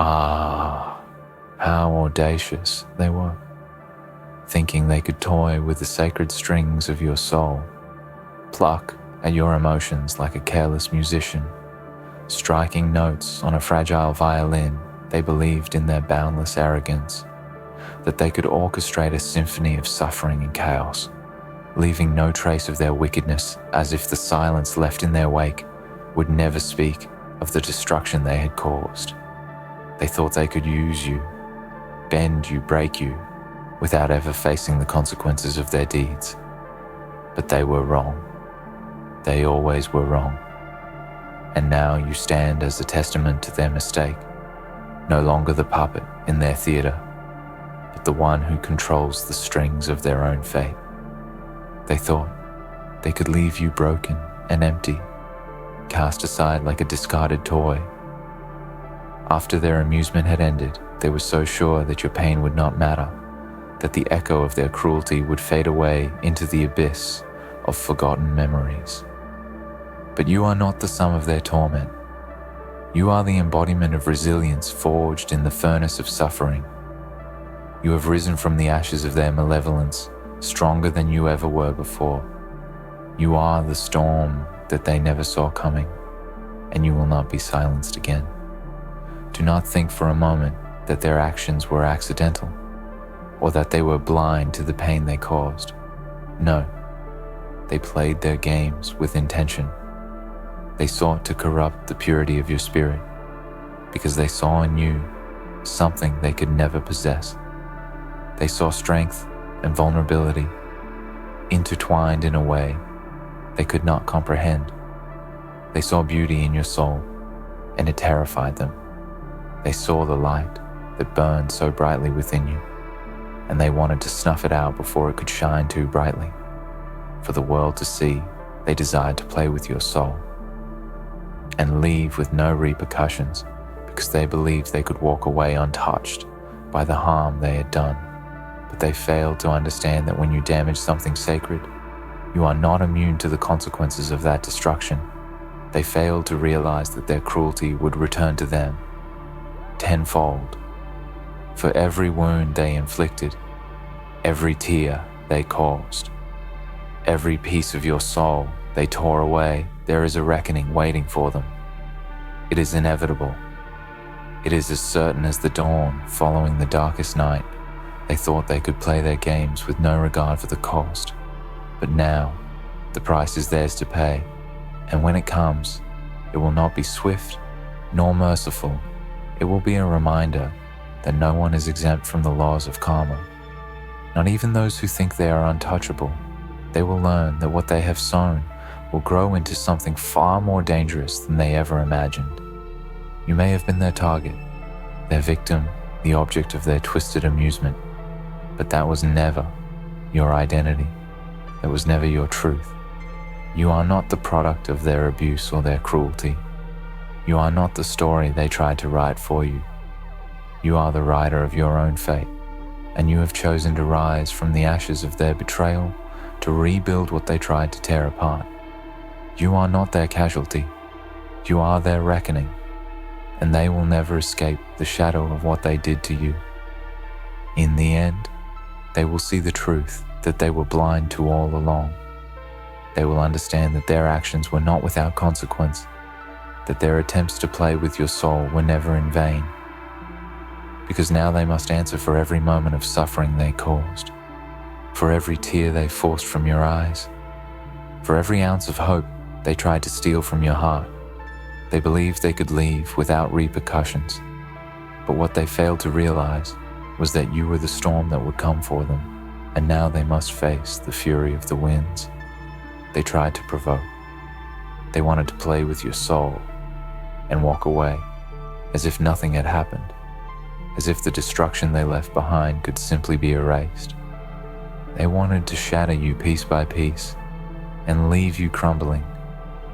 Ah, how audacious they were, thinking they could toy with the sacred strings of your soul, pluck at your emotions like a careless musician, striking notes on a fragile violin. They believed in their boundless arrogance, that they could orchestrate a symphony of suffering and chaos, leaving no trace of their wickedness, as if the silence left in their wake would never speak of the destruction they had caused. They thought they could use you, bend you, break you, without ever facing the consequences of their deeds. But they were wrong. They always were wrong. And now you stand as a testament to their mistake, no longer the puppet in their theater, but the one who controls the strings of their own fate. They thought they could leave you broken and empty, cast aside like a discarded toy. After their amusement had ended, they were so sure that your pain would not matter, that the echo of their cruelty would fade away into the abyss of forgotten memories. But you are not the sum of their torment. You are the embodiment of resilience forged in the furnace of suffering. You have risen from the ashes of their malevolence, stronger than you ever were before. You are the storm that they never saw coming, and you will not be silenced again. Do not think for a moment that their actions were accidental, or that they were blind to the pain they caused. No, they played their games with intention. They sought to corrupt the purity of your spirit, because they saw in you something they could never possess. They saw strength and vulnerability intertwined in a way they could not comprehend. They saw beauty in your soul, and it terrified them. They saw the light that burned so brightly within you, and they wanted to snuff it out before it could shine too brightly. For the world to see, they desired to play with your soul and leave with no repercussions, because they believed they could walk away untouched by the harm they had done. But they failed to understand that when you damage something sacred, you are not immune to the consequences of that destruction. They failed to realize that their cruelty would return to them tenfold. For every wound they inflicted, every tear they caused, every piece of your soul they tore away, there is a reckoning waiting for them. It is inevitable. It is as certain as the dawn following the darkest night. They thought they could play their games with no regard for the cost. But now, the price is theirs to pay, and when it comes, it will not be swift nor merciful. It will be a reminder that no one is exempt from the laws of karma. Not even those who think they are untouchable. They will learn that what they have sown will grow into something far more dangerous than they ever imagined. You may have been their target, their victim, the object of their twisted amusement, but that was never your identity. That was never your truth. You are not the product of their abuse or their cruelty. You are not the story they tried to write for you. You are the writer of your own fate, and you have chosen to rise from the ashes of their betrayal to rebuild what they tried to tear apart. You are not their casualty. You are their reckoning, and they will never escape the shadow of what they did to you. In the end, they will see the truth that they were blind to all along. They will understand that their actions were not without consequence, that their attempts to play with your soul were never in vain, because now they must answer for every moment of suffering they caused, for every tear they forced from your eyes, for every ounce of hope they tried to steal from your heart. They believed they could leave without repercussions, but what they failed to realize was that you were the storm that would come for them, and now they must face the fury of the winds. They tried to provoke. They wanted to play with your soul and walk away as if nothing had happened, as if the destruction they left behind could simply be erased. They wanted to shatter you piece by piece and leave you crumbling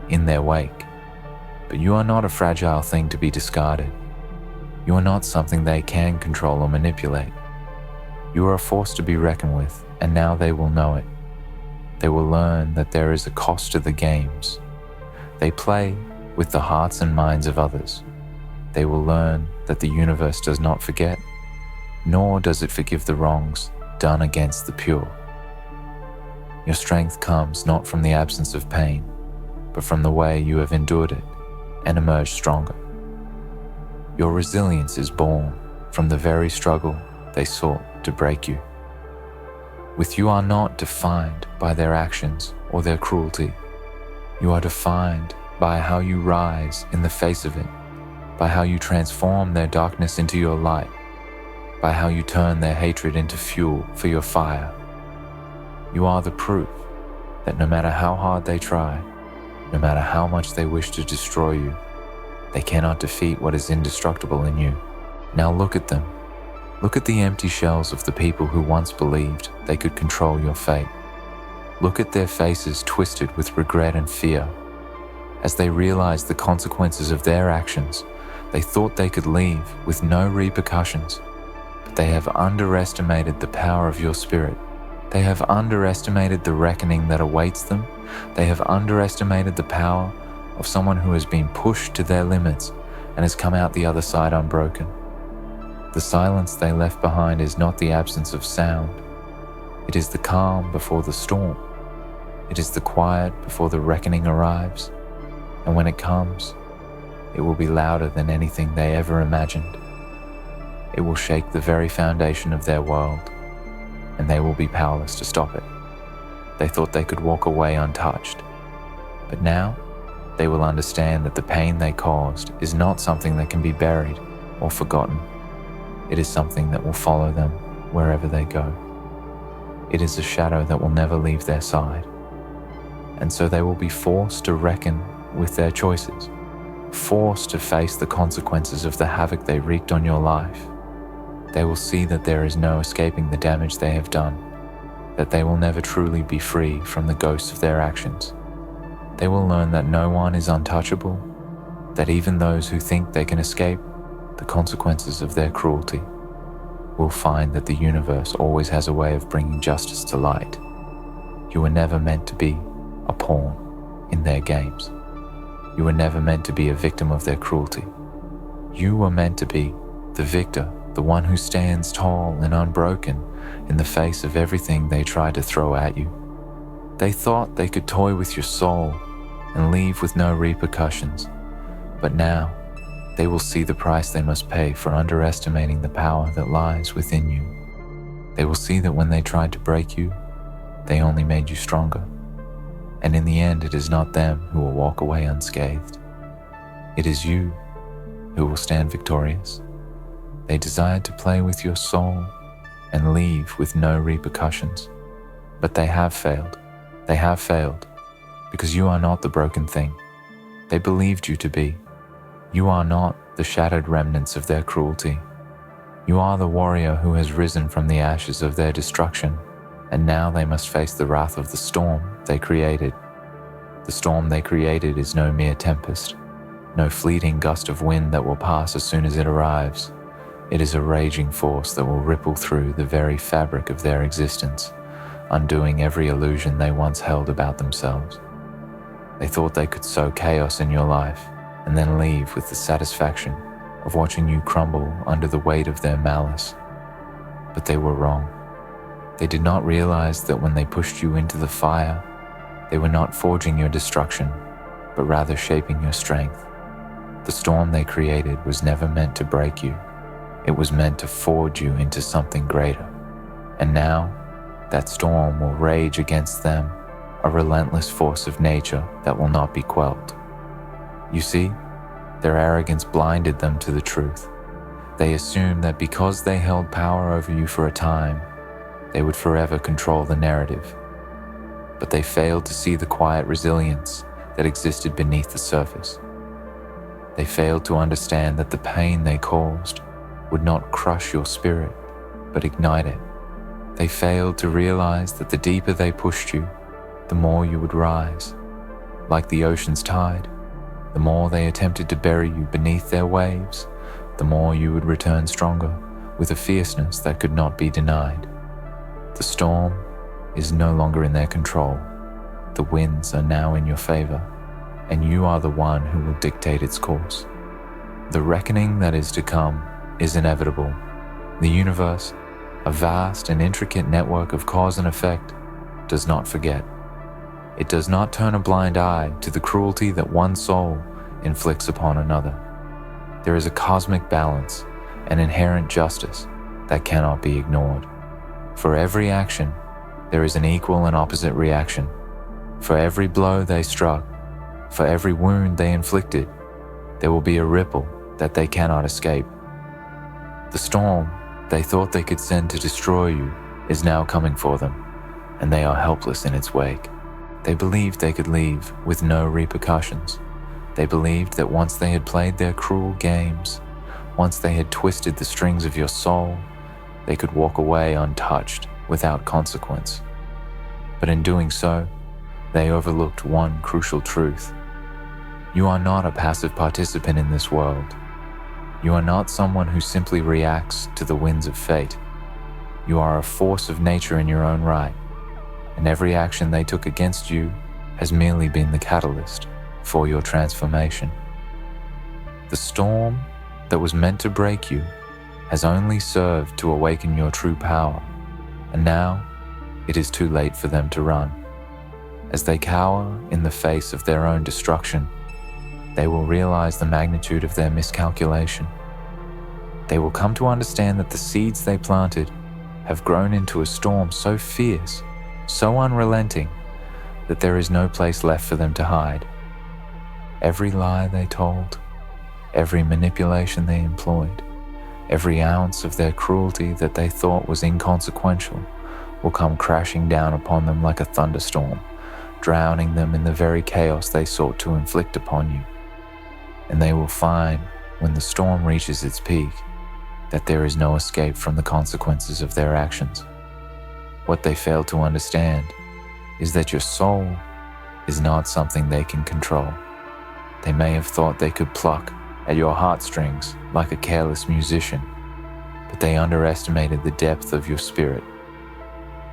in their wake. But you are not a fragile thing to be discarded. You are not something they can control or manipulate. You are a force to be reckoned with, and now they will know it. They will learn that there is a cost to the games. They play with the hearts and minds of others. they will learn that the universe does not forget, nor does it forgive the wrongs done against the pure. Your strength comes not from the absence of pain, but from the way you have endured it and emerged stronger. Your resilience is born from the very struggle they sought to break you. With you are not defined by their actions or their cruelty. You are defined by how you rise in the face of it, by how you transform their darkness into your light, by how you turn their hatred into fuel for your fire. You are the proof that no matter how hard they try, no matter how much they wish to destroy you, they cannot defeat what is indestructible in you. Now look at them. Look at the empty shells of the people who once believed they could control your fate. Look at their faces twisted with regret and fear. As they realized the consequences of their actions, they thought they could leave with no repercussions. But they have underestimated the power of your spirit. They have underestimated the reckoning that awaits them. They have underestimated the power of someone who has been pushed to their limits and has come out the other side unbroken. The silence they left behind is not the absence of sound. It is the calm before the storm. It is the quiet before the reckoning arrives. And when it comes, it will be louder than anything they ever imagined. It will shake the very foundation of their world, and they will be powerless to stop it. They thought they could walk away untouched, but now they will understand that the pain they caused is not something that can be buried or forgotten. It is something that will follow them wherever they go. It is a shadow that will never leave their side. And so they will be forced to reckon with their choices, forced to face the consequences of the havoc they wreaked on your life. They will see that there is no escaping the damage they have done, that they will never truly be free from the ghosts of their actions. They will learn that no one is untouchable, that even those who think they can escape the consequences of their cruelty will find that the universe always has a way of bringing justice to light. You were never meant to be a pawn in their games. You were never meant to be a victim of their cruelty. You were meant to be the victor, the one who stands tall and unbroken in the face of everything they try to throw at you. They thought they could toy with your soul and leave with no repercussions, but now they will see the price they must pay for underestimating the power that lies within you. They will see that when they tried to break you, they only made you stronger. And in the end, it is not them who will walk away unscathed. It is you who will stand victorious. They desired to play with your soul and leave with no repercussions. But they have failed. They have failed because you are not the broken thing they believed you to be. You are not the shattered remnants of their cruelty. You are the warrior who has risen from the ashes of their destruction, and now they must face the wrath of the storm they created. The storm they created is no mere tempest, no fleeting gust of wind that will pass as soon as it arrives. It is a raging force that will ripple through the very fabric of their existence, undoing every illusion they once held about themselves. They thought they could sow chaos in your life and then leave with the satisfaction of watching you crumble under the weight of their malice. But they were wrong. They did not realize that when they pushed you into the fire, they were not forging your destruction, but rather shaping your strength. The storm they created was never meant to break you. It was meant to forge you into something greater. And now, that storm will rage against them, a relentless force of nature that will not be quelled. You see, their arrogance blinded them to the truth. They assumed that because they held power over you for a time, they would forever control the narrative. But they failed to see the quiet resilience that existed beneath the surface. They failed to understand that the pain they caused would not crush your spirit, but ignite it. They failed to realize that the deeper they pushed you, the more you would rise. Like the ocean's tide, the more they attempted to bury you beneath their waves, the more you would return stronger, with a fierceness that could not be denied. The storm is no longer in their control. The winds are now in your favor, and you are the one who will dictate its course. The reckoning that is to come is inevitable. The universe, a vast and intricate network of cause and effect, does not forget. It does not turn a blind eye to the cruelty that one soul inflicts upon another. There is a cosmic balance, an inherent justice that cannot be ignored. For every action, there is an equal and opposite reaction. For every blow they struck, for every wound they inflicted, there will be a ripple that they cannot escape. The storm they thought they could send to destroy you is now coming for them, and they are helpless in its wake. They believed they could leave with no repercussions. They believed that once they had played their cruel games, once they had twisted the strings of your soul, they could walk away untouched, without consequence. But in doing so, they overlooked one crucial truth. You are not a passive participant in this world. You are not someone who simply reacts to the winds of fate. You are a force of nature in your own right, and every action they took against you has merely been the catalyst for your transformation. The storm that was meant to break you has only served to awaken your true power, and now it is too late for them to run. As they cower in the face of their own destruction, they will realize the magnitude of their miscalculation. They will come to understand that the seeds they planted have grown into a storm so fierce, so unrelenting, that there is no place left for them to hide. Every lie they told, every manipulation they employed, every ounce of their cruelty that they thought was inconsequential will come crashing down upon them like a thunderstorm, drowning them in the very chaos they sought to inflict upon you. And they will find, when the storm reaches its peak, that there is no escape from the consequences of their actions. What they fail to understand is that your soul is not something they can control. They may have thought they could pluck at your heartstrings like a careless musician, but they underestimated the depth of your spirit.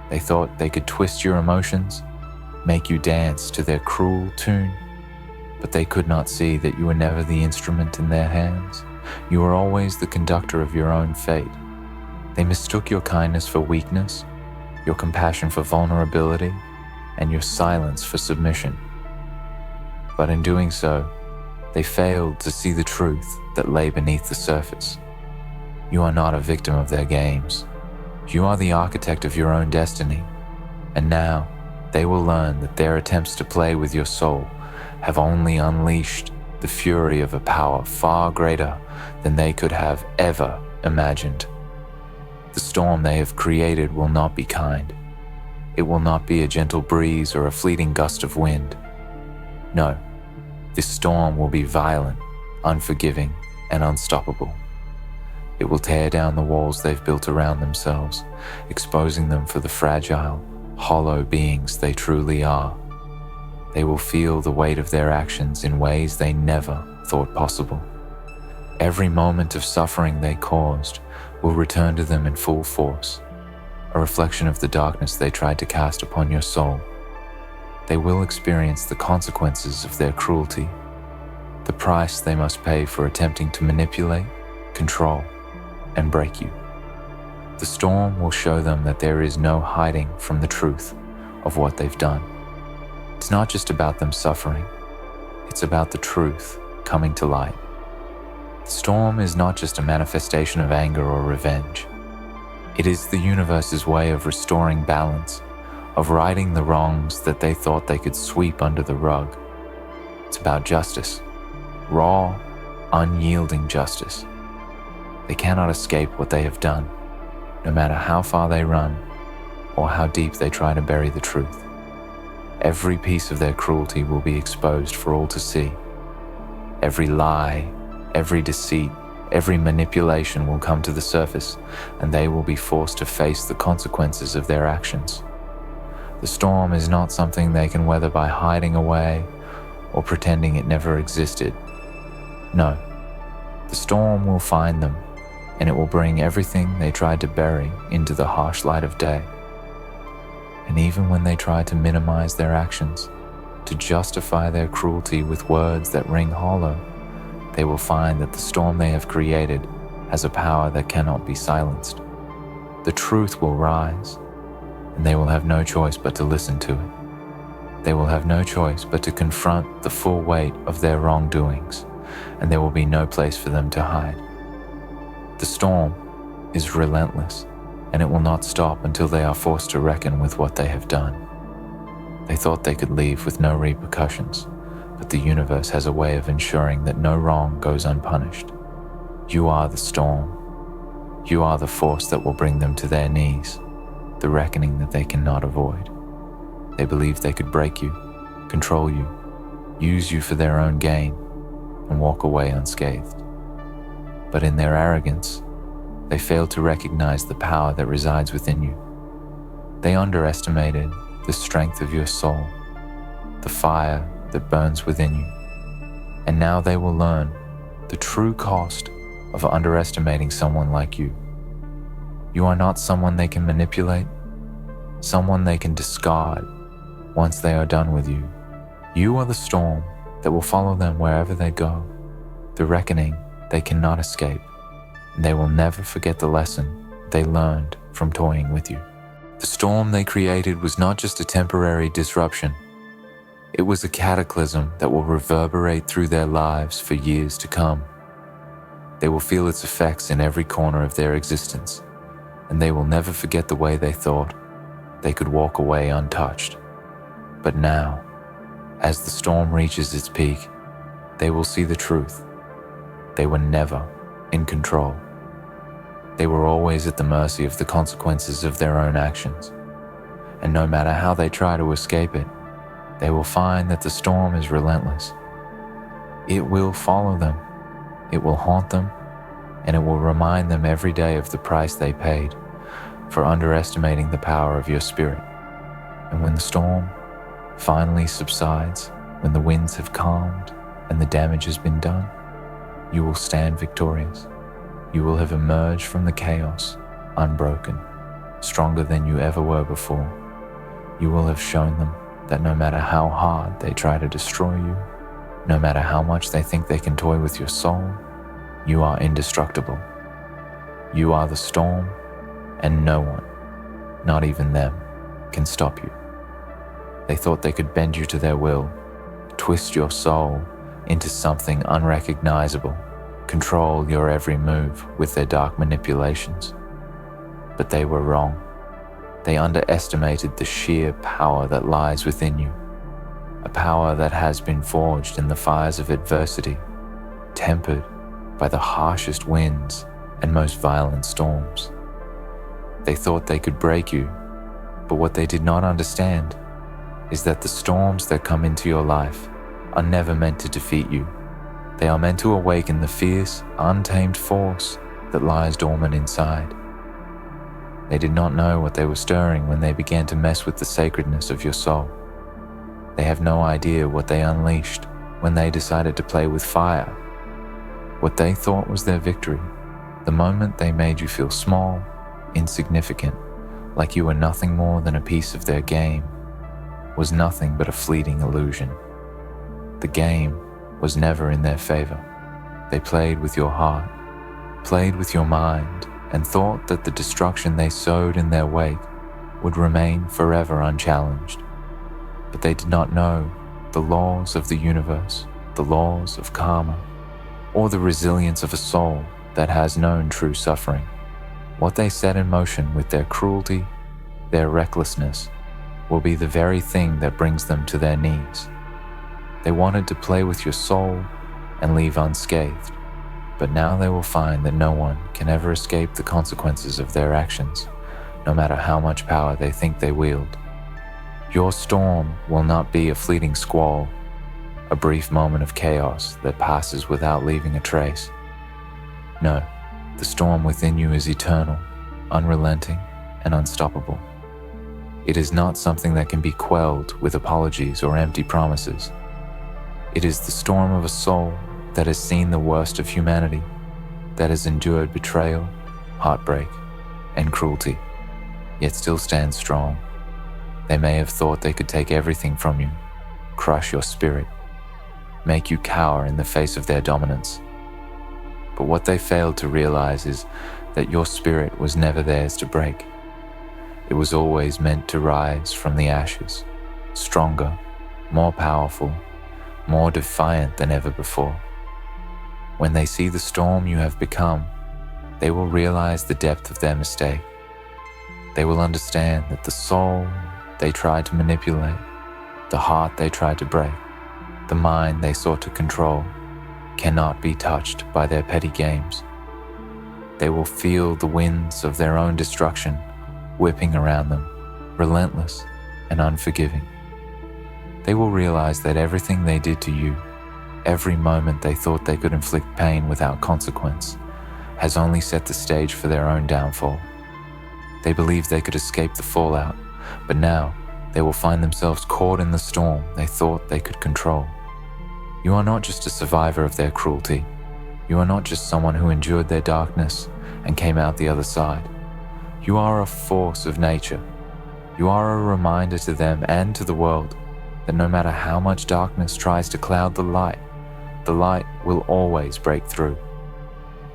They thought they could twist your emotions, make you dance to their cruel tune, but they could not see that you were never the instrument in their hands. You were always the conductor of your own fate. They mistook your kindness for weakness, your compassion for vulnerability, and your silence for submission. But in doing so, they failed to see the truth that lay beneath the surface. You are not a victim of their games. You are the architect of your own destiny, and now they will learn that their attempts to play with your soul have only unleashed the fury of a power far greater than they could have ever imagined. The storm they have created will not be kind. It will not be a gentle breeze or a fleeting gust of wind. No, this storm will be violent, unforgiving, and unstoppable. It will tear down the walls they've built around themselves, exposing them for the fragile, hollow beings they truly are. They will feel the weight of their actions in ways they never thought possible. Every moment of suffering they caused will return to them in full force, a reflection of the darkness they tried to cast upon your soul. They will experience the consequences of their cruelty, the price they must pay for attempting to manipulate, control, and break you. The storm will show them that there is no hiding from the truth of what they've done. It's not just about them suffering, it's about the truth coming to light. The storm is not just a manifestation of anger or revenge. It is the universe's way of restoring balance, of righting the wrongs that they thought they could sweep under the rug. It's about justice, raw, unyielding justice. They cannot escape what they have done, no matter how far they run or how deep they try to bury the truth. Every piece of their cruelty will be exposed for all to see. Every lie, every deceit, every manipulation will come to the surface, and they will be forced to face the consequences of their actions. The storm is not something they can weather by hiding away or pretending it never existed. No, the storm will find them, and it will bring everything they tried to bury into the harsh light of day. And even when they try to minimize their actions, to justify their cruelty with words that ring hollow, they will find that the storm they have created has a power that cannot be silenced. The truth will rise, and they will have no choice but to listen to it. They will have no choice but to confront the full weight of their wrongdoings, and there will be no place for them to hide. The storm is relentless, and it will not stop until they are forced to reckon with what they have done. They thought they could leave with no repercussions, but the universe has a way of ensuring that no wrong goes unpunished. You are the storm. You are the force that will bring them to their knees, the reckoning that they cannot avoid. They believed they could break you, control you, use you for their own gain, and walk away unscathed. But in their arrogance, they failed to recognize the power that resides within you. They underestimated the strength of your soul, the fire that burns within you. And now they will learn the true cost of underestimating someone like you. You are not someone they can manipulate, someone they can discard once they are done with you. You are the storm that will follow them wherever they go, the reckoning they cannot escape, and they will never forget the lesson they learned from toying with you. The storm they created was not just a temporary disruption. It was a cataclysm that will reverberate through their lives for years to come. They will feel its effects in every corner of their existence, and they will never forget the way they thought they could walk away untouched. But now, as the storm reaches its peak, they will see the truth. They were never in control. They were always at the mercy of the consequences of their own actions. And no matter how they try to escape it, they will find that the storm is relentless. It will follow them, it will haunt them, and it will remind them every day of the price they paid for underestimating the power of your spirit. And when the storm finally subsides, when the winds have calmed and the damage has been done, you will stand victorious. You will have emerged from the chaos unbroken, stronger than you ever were before. You will have shown them that no matter how hard they try to destroy you, no matter how much they think they can toy with your soul, you are indestructible. You are the storm, and no one, not even them, can stop you. They thought they could bend you to their will, twist your soul into something unrecognizable, control your every move with their dark manipulations. But they were wrong. They underestimated the sheer power that lies within you, a power that has been forged in the fires of adversity, tempered by the harshest winds and most violent storms. They thought they could break you, but what they did not understand is that the storms that come into your life are never meant to defeat you. They are meant to awaken the fierce, untamed force that lies dormant inside. They did not know what they were stirring when they began to mess with the sacredness of your soul. They have no idea what they unleashed when they decided to play with fire. What they thought was their victory, the moment they made you feel small, insignificant, like you were nothing more than a piece of their game, was nothing but a fleeting illusion. The game was never in their favor. They played with your heart, played with your mind, and thought that the destruction they sowed in their wake would remain forever unchallenged. But they did not know the laws of the universe, the laws of karma, or the resilience of a soul that has known true suffering. What they set in motion with their cruelty, their recklessness, will be the very thing that brings them to their knees. They wanted to play with your soul and leave unscathed, but now they will find that no one can ever escape the consequences of their actions, no matter how much power they think they wield. Your storm will not be a fleeting squall, a brief moment of chaos that passes without leaving a trace. No, the storm within you is eternal, unrelenting, and unstoppable. It is not something that can be quelled with apologies or empty promises. It is the storm of a soul that has seen the worst of humanity, that has endured betrayal, heartbreak, and cruelty, yet still stands strong. They may have thought they could take everything from you, crush your spirit, make you cower in the face of their dominance, But what they failed to realize is that your spirit was never theirs to break. It was always meant to rise from the ashes, stronger, more powerful, more defiant than ever before. When they see the storm you have become, they will realize the depth of their mistake. They will understand that the soul they tried to manipulate, the heart they tried to break, the mind they sought to control, cannot be touched by their petty games. They will feel the winds of their own destruction whipping around them, relentless and unforgiving. They will realize that everything they did to you, every moment they thought they could inflict pain without consequence, has only set the stage for their own downfall. They believed they could escape the fallout, but now they will find themselves caught in the storm they thought they could control. You are not just a survivor of their cruelty. You are not just someone who endured their darkness and came out the other side. You are a force of nature. You are a reminder to them and to the world that no matter how much darkness tries to cloud the light will always break through.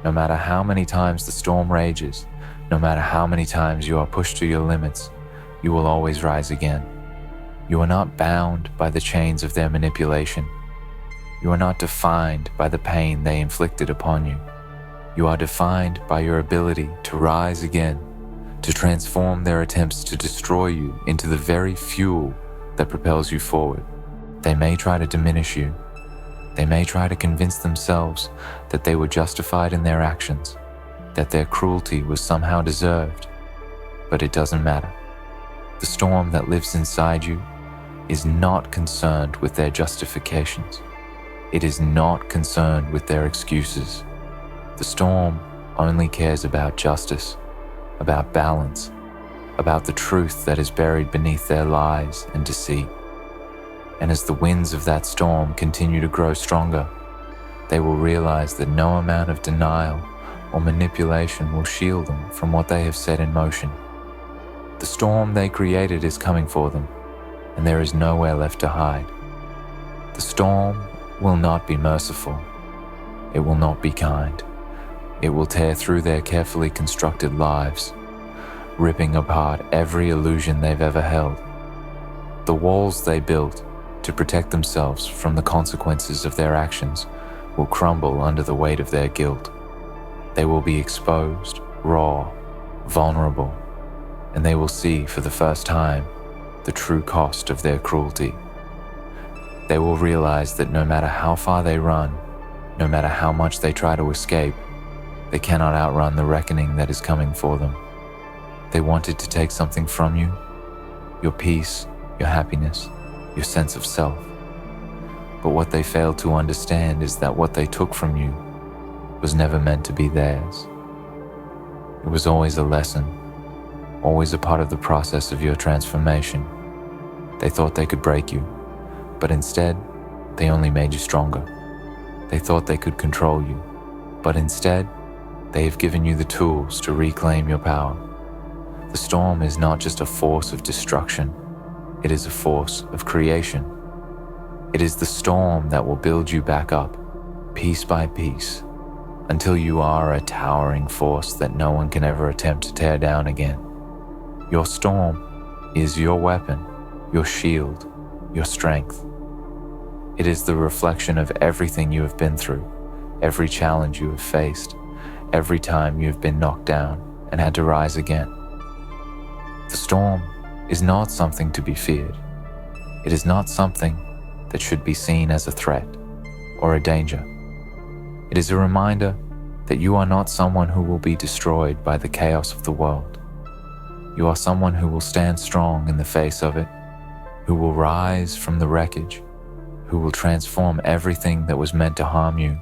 No matter how many times the storm rages, no matter how many times you are pushed to your limits, you will always rise again. You are not bound by the chains of their manipulation. You are not defined by the pain they inflicted upon you. You are defined by your ability to rise again, to transform their attempts to destroy you into the very fuel that propels you forward. They may try to diminish you. They may try to convince themselves that they were justified in their actions, that their cruelty was somehow deserved, but it doesn't matter. The storm that lives inside you is not concerned with their justifications. It is not concerned with their excuses. The storm only cares about justice, about balance, about the truth that is buried beneath their lies and deceit. And as the winds of that storm continue to grow stronger, they will realize that no amount of denial or manipulation will shield them from what they have set in motion. The storm they created is coming for them, and there is nowhere left to hide. The storm will not be merciful. It will not be kind. It will tear through their carefully constructed lives, ripping apart every illusion they've ever held. The walls they built to protect themselves from the consequences of their actions will crumble under the weight of their guilt. They will be exposed, raw, vulnerable, and they will see for the first time the true cost of their cruelty. They will realize that no matter how far they run, no matter how much they try to escape, they cannot outrun the reckoning that is coming for them. They wanted to take something from you, your peace, your happiness, your sense of self. But what they failed to understand is that what they took from you was never meant to be theirs. It was always a lesson, always a part of the process of your transformation. They thought they could break you, but instead, they only made you stronger. They thought they could control you, but instead, they have given you the tools to reclaim your power. The storm is not just a force of destruction, it is a force of creation. It is the storm that will build you back up, piece by piece, until you are a towering force that no one can ever attempt to tear down again. Your storm is your weapon, your shield, your strength. It is the reflection of everything you have been through, every challenge you have faced, every time you have been knocked down and had to rise again. The storm is not something to be feared. It is not something that should be seen as a threat or a danger. It is a reminder that you are not someone who will be destroyed by the chaos of the world. You are someone who will stand strong in the face of it, who will rise from the wreckage, who will transform everything that was meant to harm you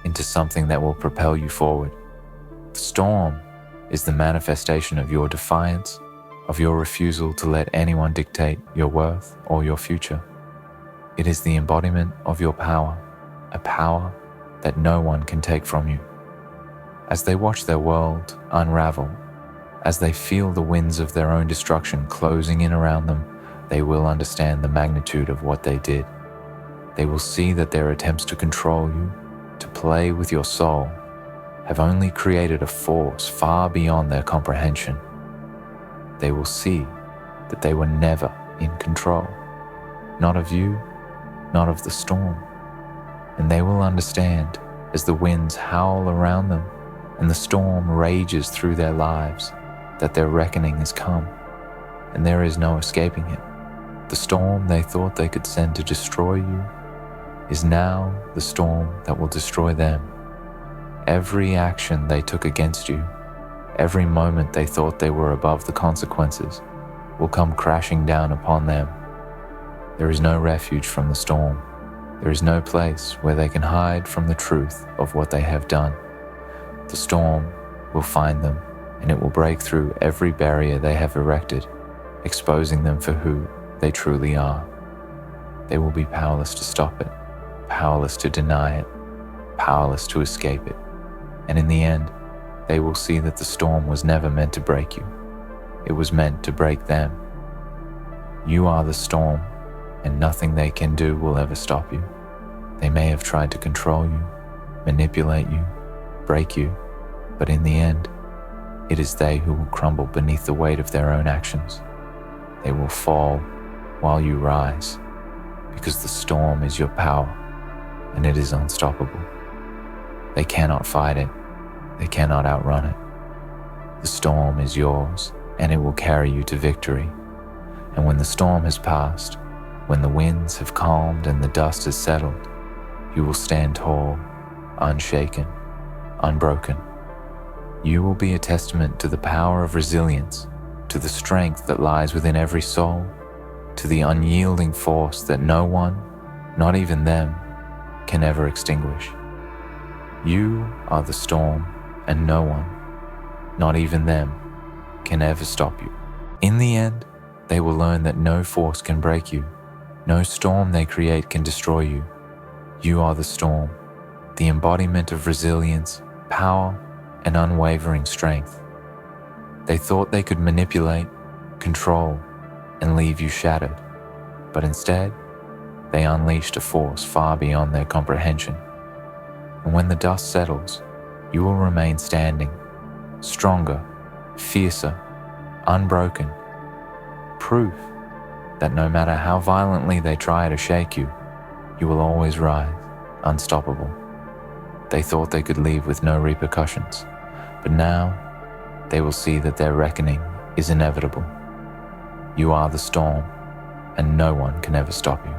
into something that will propel you forward. The storm is the manifestation of your defiance, of your refusal to let anyone dictate your worth or your future. It is the embodiment of your power, a power that no one can take from you. As they watch their world unravel, as they feel the winds of their own destruction closing in around them, they will understand the magnitude of what they did. They will see that their attempts to control you, to play with your soul, have only created a force far beyond their comprehension. They will see that they were never in control, not of you, not of the storm. And they will understand as the winds howl around them and the storm rages through their lives that their reckoning has come and there is no escaping it. The storm they thought they could send to destroy you is now the storm that will destroy them. Every action they took against you, every moment they thought they were above the consequences, will come crashing down upon them. There is no refuge from the storm. There is no place where they can hide from the truth of what they have done. The storm will find them, and it will break through every barrier they have erected, exposing them for who they truly are. They will be powerless to stop it, powerless to deny it, powerless to escape it. And in the end, they will see that the storm was never meant to break you. It was meant to break them. You are the storm, and nothing they can do will ever stop you. They may have tried to control you, manipulate you, break you, but in the end, it is they who will crumble beneath the weight of their own actions. They will fall while you rise, because the storm is your power, and it is unstoppable. They cannot fight it. They cannot outrun it. The storm is yours, and it will carry you to victory. And when the storm has passed, when the winds have calmed and the dust has settled, you will stand tall, unshaken, unbroken. You will be a testament to the power of resilience, to the strength that lies within every soul, to the unyielding force that no one, not even them, can ever extinguish. You are the storm, and no one, not even them, can ever stop you. In the end, they will learn that no force can break you. No storm they create can destroy you. You are the storm, the embodiment of resilience, power, and unwavering strength. They thought they could manipulate, control, and leave you shattered, but instead, they unleashed a force far beyond their comprehension. And when the dust settles, you will remain standing, stronger, fiercer, unbroken, proof that no matter how violently they try to shake you, you will always rise, unstoppable. They thought they could leave with no repercussions, but now they will see that their reckoning is inevitable. You are the storm, and no one can ever stop you.